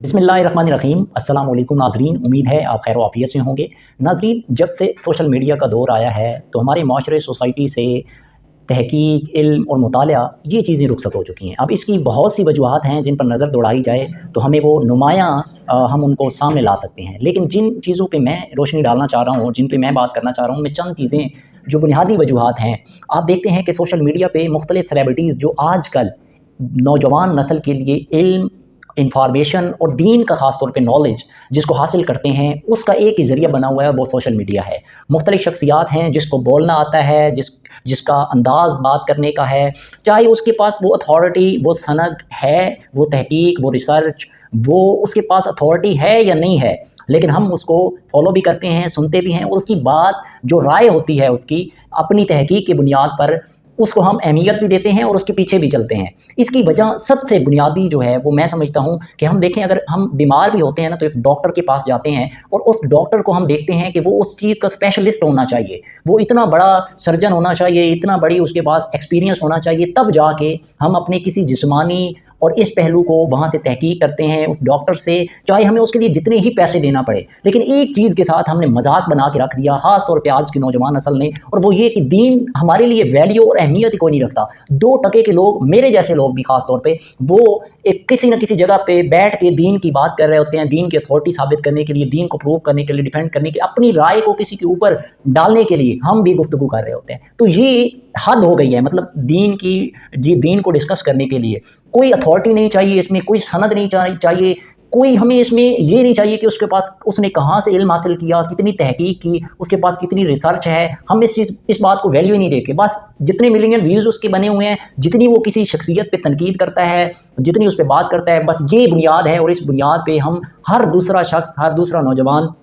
बिस्मिल्लाहिर्रहमानिर्रहीम। अस्सलाम वालेकुम नाज़रीन, उम्मीद है आप खैर आफियत से होंगे। नाज़रीन, जब से सोशल मीडिया का दौर आया है तो हमारे माशरे सोसाइटी से तहकीक, इल्म और मुताला ये चीज़ें रुखसत हो चुकी हैं। अब इसकी बहुत सी वजूहात हैं जिन पर नज़र दौड़ाई जाए तो हमें वो नुमायाँ हम उनको सामने ला सकते हैं। लेकिन जिन चीज़ों पे मैं रोशनी डालना चाह रहा हूँ, जिन पे मैं बात करना चाह रहा हूँ, मैं चंद चीज़ें जो बुनियादी वजूहात हैं। आप देखते हैं कि सोशल मीडिया पे मुख्तलिफ़ सेलिब्रिटीज़ जो आजकल नौजवान नस्ल के लिए इल्म, इंफॉर्मेशन और दीन का ख़ास तौर पे नॉलेज जिसको हासिल करते हैं, उसका एक ही ज़रिया बना हुआ है, वो सोशल मीडिया है। मुख्तलिफ़ शख्सियात हैं जिसको बोलना आता है, जिसका अंदाज़ बात करने का है, चाहे उसके पास वो अथॉरिटी, वो सनद है, वो तहकीक, वो रिसर्च, वो उसके पास अथॉरिटी है या नहीं है, लेकिन हम उसको फॉलो भी करते हैं, सुनते भी हैं और उसकी बात जो राय होती है उसकी अपनी तहकीक की बुनियाद पर उसको हम अहमियत भी देते हैं और उसके पीछे भी चलते हैं। इसकी वजह सबसे बुनियादी जो है वो मैं समझता हूँ कि हम देखें, अगर हम बीमार भी होते हैं ना तो एक डॉक्टर के पास जाते हैं और उस डॉक्टर को हम देखते हैं कि वो उस चीज़ का स्पेशलिस्ट होना चाहिए, वो इतना बड़ा सर्जन होना चाहिए, इतना बड़ी उसके पास एक्सपीरियंस होना चाहिए, तब जाके हम अपने किसी जिस्मानी और इस पहलू को वहाँ से तहकीक करते हैं उस डॉक्टर से, चाहे हमें उसके लिए जितने ही पैसे देना पड़े। लेकिन एक चीज़ के साथ हमने मजाक बना के रख दिया, ख़ास तौर पे आज की नौजवान नस्ल ने, और वो ये कि दीन हमारे लिए वैल्यू और अहमियत ही कोई नहीं रखता। 2% के लोग, मेरे जैसे लोग भी ख़ास तौर पे, वो एक किसी न किसी जगह पे बैठ के दीन की बात कर रहे होते हैं, दीन की अथॉरिटी साबित करने के लिए, दीन को प्रूव करने के लिए, डिफेंड करने के लिए, अपनी राय को किसी के ऊपर डालने के लिए हम भी गुफ्तगू कर रहे होते हैं। तो ये हद हो गई है। मतलब दीन को डिस्कस करने के लिए कोई अथॉरिटी नहीं चाहिए, इसमें कोई सनद नहीं चाहिए, कोई हमें इसमें ये नहीं चाहिए कि उसके पास उसने कहाँ से इल्म हासिल किया, कितनी तहकीक की, उसके पास कितनी रिसर्च है। हम इस बात को वैल्यू ही नहीं देते। बस जितने मिलियन व्यूज़ उसके बने हुए हैं, जितनी वो किसी शख्सियत पे तनकीद करता है, जितनी उस पर बात करता है, बस ये बुनियाद है। और इस बुनियाद पे हम हर दूसरा शख्स, हर दूसरा नौजवान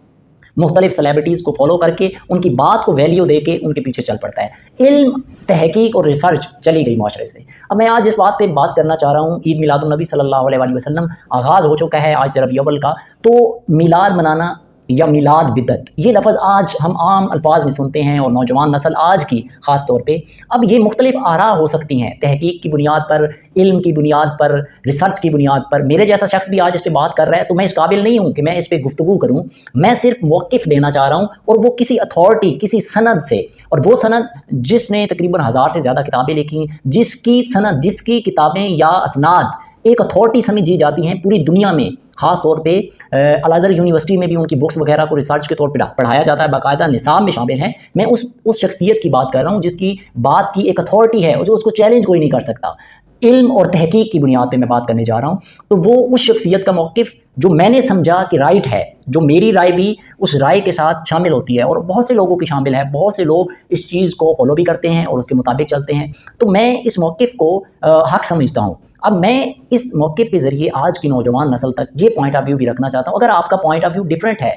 मुख्तलिफ सेलिब्रिटीज़ को फॉलो करके उनकी बात को वैल्यू दे के उनके पीछे चल पड़ता है। इल्म, तहकीक और रिसर्च चली गई माशरे से। अब मैं आज इस बात पे बात करना चाह रहा हूँ, ईद मिलादुन नबी सल्लल्लाहु अलैहि वसल्लम आगाज़ हो चुका है आज से रबी अव्वल का। तो मिलाद मनाना या मिलाद बिदअत, ये लफ्ज़ आज हम आम अल्फाज में सुनते हैं और नौजवान नस्ल आज की ख़ास तौर पे, अब ये मुख्तलिफ आरा हो सकती हैं, तहकीक की बुनियाद पर, इल्म की बुनियाद पर, रिसर्च की बुनियाद पर। मेरे जैसा शख्स भी आज इस पर बात कर रहा है तो मैं इस काबिल नहीं हूँ कि मैं इस पर गुफ्तगू करूँ। मैं सिर्फ मौक़िफ़ देना चाह रहा हूँ, और वो किसी अथॉरिटी, किसी सनद से, और वो सनद जिसने तकरीबन 1000 से ज़्यादा किताबें लिखी, जिसकी सनद, जिसकी किताबें या असनाद एक अथॉरिटी समझी जाती हैं पूरी दुनिया में। ख़ास तौर पे अल अज़हर यूनिवर्सिटी में भी उनकी बुक्स वगैरह को रिसर्च के तौर पे पढ़ाया जाता है, बाकायदा निसाब में शामिल हैं। मैं उस शख्सियत की बात कर रहा हूँ जिसकी बात की एक अथॉरिटी है और जो उसको चैलेंज कोई नहीं कर सकता। इल्म और तहकीक की बुनियाद पे मैं बात करने जा रहा हूँ। तो वो उस शख्सियत का मौक़िफ़ जो मैंने समझा कि राइट है, जो मेरी राय भी उस राय के साथ शामिल होती है और बहुत से लोगों की शामिल है, बहुत से लोग इस चीज़ को फॉलो भी करते हैं और उसके मुताबिक चलते हैं। तो मैं इस मौक़िफ़ को हक़ समझता हूँ। अब मैं इस मौक़िफ़ के ज़रिए आज की नौजवान नस्ल तक ये पॉइंट ऑफ व्यू भी रखना चाहता हूँ। अगर आपका पॉइंट ऑफ व्यू डिफरेंट है,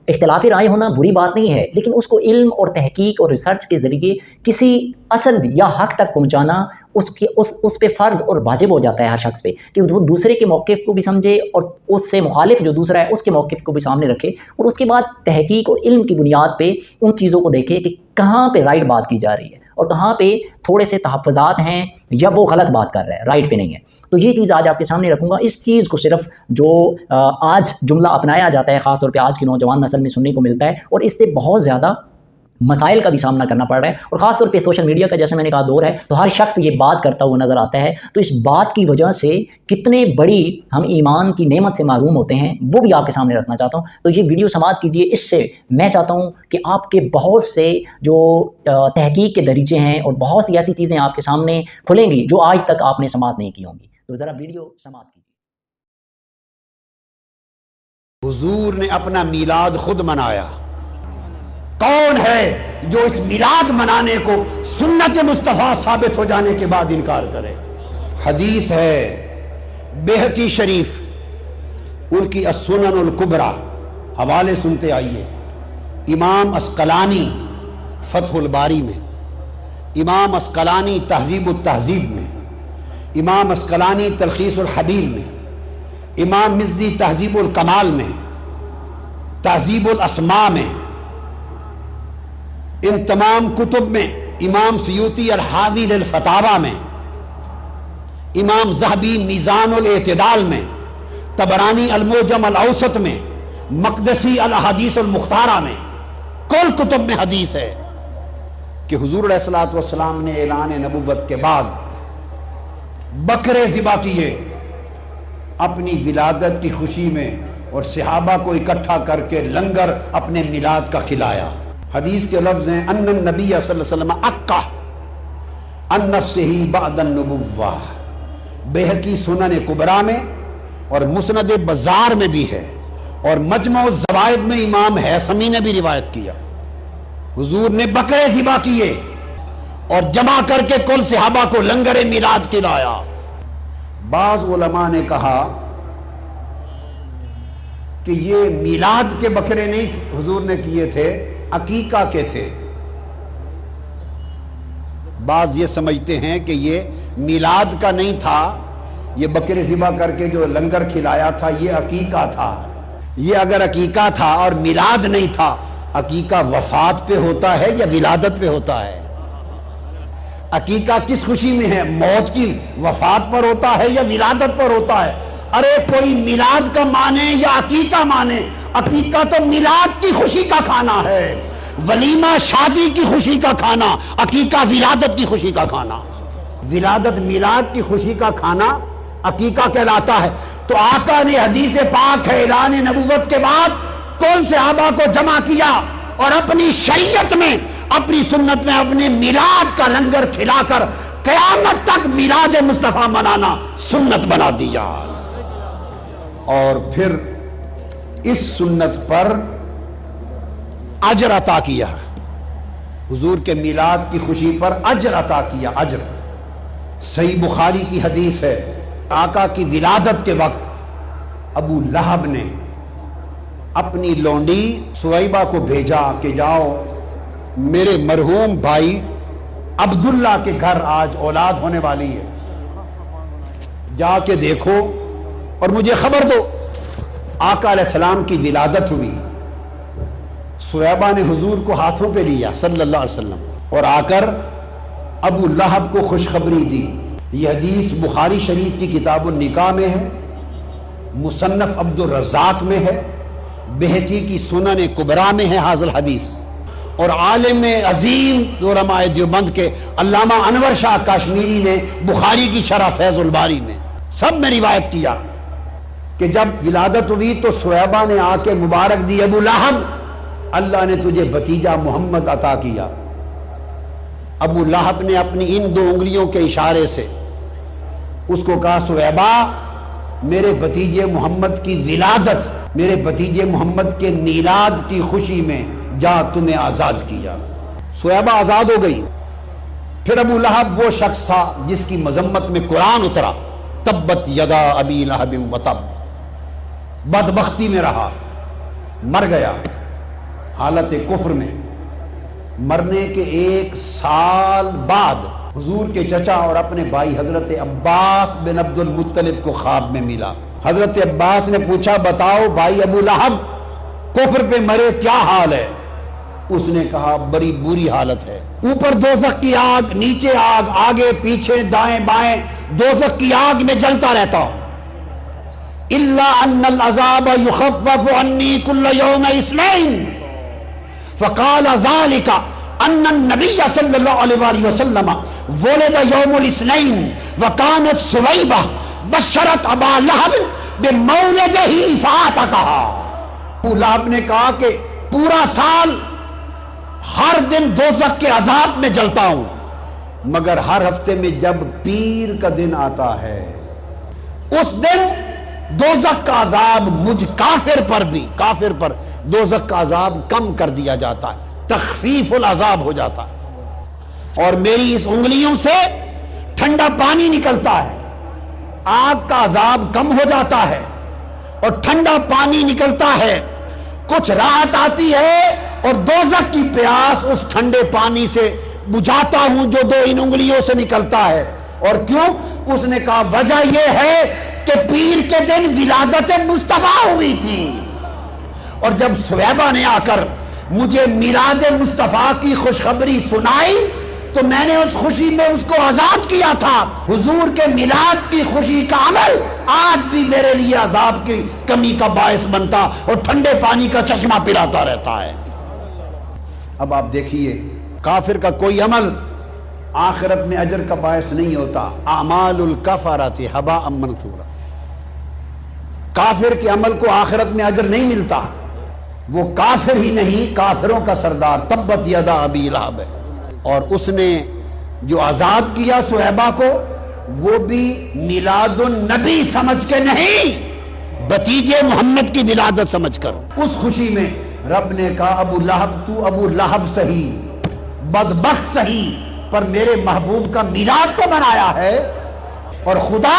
इख्तिलाफ़ी राय होना बुरी बात नहीं है, लेकिन उसको इल्म और तहकीक और रिसर्च के ज़रिए किसी असल या हक़ तक पहुँचाना उस पे फ़र्ज़ और वाजिब हो जाता है हर शख्स पे कि वो दूसरे के मौक़िफ़ को भी समझे और उससे मुखालिफ जो दूसरा है उसके मौक़िफ़ को भी सामने रखे, और उसके बाद तहकीक और इल्म की बुनियाद पे उन चीज़ों को देखे कि कहाँ पे राइट बात की जा रही है और कहाँ पे थोड़े से तहफ़्फ़ुज़ात हैं या वो गलत बात कर रहा है, राइट पे नहीं है। तो ये चीज़ आज आपके सामने रखूँगा। इस चीज़ को सिर्फ जो आज जुमला अपनाया जाता है, ख़ास तौर पे आज की नौजवान नस्ल में सुनने को मिलता है, और इससे बहुत ज़्यादा मसाइल का भी सामना करना पड़ रहा है। और ख़ास तौर पे सोशल मीडिया का, जैसे मैंने कहा, दौर है, तो हर शख्स ये बात करता हुआ नज़र आता है। तो इस बात की वजह से कितने बड़ी हम ईमान की नेमत से महरूम होते हैं, वो भी आपके सामने रखना चाहता हूँ। तो ये वीडियो समाअत कीजिए। इससे मैं चाहता हूँ कि आपके बहुत से जो तहकीक के दरीचे हैं और बहुत सी ऐसी चीज़ें आपके सामने खुलेंगी जो आज तक आपने समाअत नहीं की होंगी। तो ज़रा वीडियो समाअत कीजिए। हुजूर ने अपना मीलाद खुद मनाया। कौन है जो इस मिलाद मनाने को सुन्नत मुस्तफ़ा साबित हो जाने के बाद इनकार करे? हदीस है बेहकी शरीफ, उनकी अस्सुननुल कुबरा, हवाले सुनते आइए। इमाम अस्कलानी फतहुल बारी में, इमाम अस्कलानी तहज़ीबुत तहज़ीब में, इमाम अस्कलानी तलखीसुल हबीर में, इमाम मिज़्ज़ी तहज़ीबुल कमाल में, तहज़ीबुल अस्मा में, इन तमाम कुतुब में, इमाम सयूती अल हावी लिल फतावा में, इमाम ज़हबी मीज़ानुल एतदाल में, तबरानी अल-मुअजम अल-औसत में, मक़दसी अल-अहादीस अल-मुख्तारा में, कुल कुतुब में हदीस है कि हुजूर अलैहिस्सलातु वस्सलाम ने ऐलान नबुव्वत के बाद बकरे ज़िबा किए अपनी विलादत की खुशी में, और सहाबा को इकट्ठा करके लंगर अपने मिलाद का खिलाया। हदीस के लफ्ज़ हैं अन्नन नबी सल्लल्लाहु अलैहि वसल्लम अक्का अन नफ्सिही बअदन नबुव्वा। बेहकी सुनन कुबरा में और मुस्नद बाजार में भी है, और मजमू ज़वाइद में इमाम हैसमी ने भी रिवायत किया। हुजूर ने बकरे ज़िबा किए और जमा करके कुल सहाबा को लंगर मिलाद खिलाया। बाज़ उलमा ने कहा कि ये मिलाद के बकरे नहीं हुजूर ने किए थे, अकीका के थे। बाज़ ये समझते हैं कि ये मिलाद का नहीं था, ये बकरे ज़िबा करके जो लंगर खिलाया था ये अकीका था। ये अगर अकीका था और मिलाद नहीं था, अकीका वफात पे होता है या विलादत पे होता है? अकीका किस खुशी में है? मौत की, वफात पर होता है या विलादत पर होता है? अरे कोई मिलाद का माने या अकीका माने, अकीका तो मिलाद की खुशी का खाना है, वलीमा शादी की खुशी का खाना, अकीका विलादत की खुशी का खाना। विलादत मिलाद की खुशी का खाना अकीका कहलाता है। तो आका ने हदीस पाक है ऐलान नबुव्वत के बाद कौन सहाबा को जमा किया और अपनी शरीयत में, अपनी सुन्नत में अपने मिलाद का लंगर खिलाकर कयामत तक मिलाद मुस्तफा मनाना सुन्नत बना दिया। और फिर इस सुन्नत पर अजर अता किया, हुजूर के मिलाद की खुशी पर अजर अता किया। अजर सही बुखारी की हदीस है, आका की विलादत के वक्त अबू लहब ने अपनी लौंडी सुवैबा को भेजा कि जाओ मेरे मरहूम भाई अब्दुल्ला के घर आज औलाद होने वाली है, जाके देखो और मुझे खबर दो। आका अलैहिस्सलाम की विलादत हुई, सुवैबा ने हुजूर को हाथों पे लिया सल्लल्लाहु अलैहि वसल्लम और आकर अबू लहब को खुशखबरी दी। यह हदीस बुखारी शरीफ की किताबुन निकाह में है, मुसन्नफ अब्दुर रज़्ज़ाक में है, बेहकी की सुनन कुबरा में है हाज़िल हदीस, और आलिम अजीम उलमाए देवबंद के अल्लामा अनवर शाह कश्मीरी ने बुखारी की शरह फैज़ुल बारी में सब में रिवायत किया कि जब विलादत हुई तो सुवैबा ने आके मुबारक दी, अबू लहब अल्लाह ने तुझे भतीजा मोहम्मद अता किया। अबू लहब ने अपनी इन दो उंगलियों के इशारे से उसको कहा, सुवैबा मेरे भतीजे मोहम्मद की विलादत, मेरे भतीजे मोहम्मद के मीलाद की खुशी में जा तुम्हें आज़ाद किया। सुवैबा आज़ाद हो गई। फिर अबू लहब वो शख्स था जिसकी मजम्मत में कुरान उतरा, तब्बत यदा अबी लहब व तब, बदबख्ती में रहा, मर गया हालत कुफ्र में। मरने के 1 साल बाद हुजूर के चचा और अपने भाई हजरत अब्बास बिन अब्दुल मुत्तलिब को ख्वाब में मिला। हजरत अब्बास ने पूछा, बताओ भाई अबू लहब कुफ्र पे मरे, क्या हाल है? उसने कहा, बड़ी बुरी हालत है, ऊपर दोज़ख की आग, नीचे आग, आगे पीछे दाएं बाएं दोज़ख की आग में जलता रहता हूं। इल्ला अन्नल अज़ाब युखफ़्फ़फ़ु अन्नी कुल्ल यौम इस्नैन फ़क़ाल ज़ालिका अन्नन नबिय्य सल्लल्लाहु अलैहि वसल्लम वुलिद यौमुल इस्नैन व कानत सुवैबा बशरत अबा लहब बिमौलिदिही फ़अतक़हा। अबू लहब ने कहा कि पूरा साल हर दिन दोज़ख के अजाब में जलता हूं, मगर हर हफ्ते में जब पीर का दिन आता है उस दिन दोज़ख का अजाब मुझ काफिर पर भी, काफिर पर दोज़ख का अजाब कम कर दिया जाता है, तख़फ़ीफ़ुल अजाब हो जाता है। और मेरी इस उंगलियों से ठंडा पानी निकलता है, आग का अजाब कम हो जाता है और ठंडा पानी निकलता है, कुछ राहत आती है और दोज़ख की प्यास उस ठंडे पानी से बुझाता हूं जो दो इन उंगलियों से निकलता है। और क्यों? उसने कहा वजह यह है कि पीर के दिन विलादत मुस्तफा हुई थी, और जब सुवैबा ने आकर मुझे मिलाद मुस्तफा की खुशखबरी सुनाई تو میں نے اس خوشی میں اس کو آزاد کیا تھا۔ حضور کے میلاد کی خوشی کا عمل آج بھی میرے لیے عذاب کی کمی کا باعث بنتا اور ٹھنڈے پانی کا چشمہ پلاتا رہتا ہے۔ اب آپ دیکھیے، کافر کا کوئی عمل آخرت میں اجر کا باعث نہیں ہوتا۔ اعمال الکفرۃ ھباء منثورا، کافر کے عمل کو آخرت میں اجر نہیں ملتا۔ وہ کافر ہی نہیں، کافروں کا سردار تبت یدا ابی لہب ہے، اور اس نے جو آزاد کیا صہیبہ کو، وہ بھی میلاد النبی سمجھ کے نہیں، بھتیجے محمد کی ولادت سمجھ کر۔ اس خوشی میں رب نے کہا ابو لہب تو ابو لہب سہی، بدبخت سہی، پر میرے محبوب کا میلاد تو منایا ہے۔ اور خدا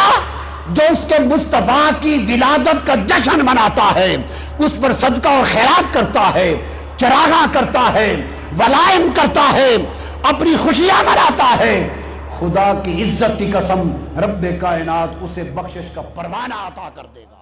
جو اس کے مصطفیٰ کی ولادت کا جشن مناتا ہے، اس پر صدقہ اور خیرات کرتا ہے، چراغاں کرتا ہے، ولائم کرتا ہے، اپنی خوشیاں مناتا ہے، خدا کی عزت کی قسم رب کائنات اسے بخشش کا پروانہ عطا کر دے گا۔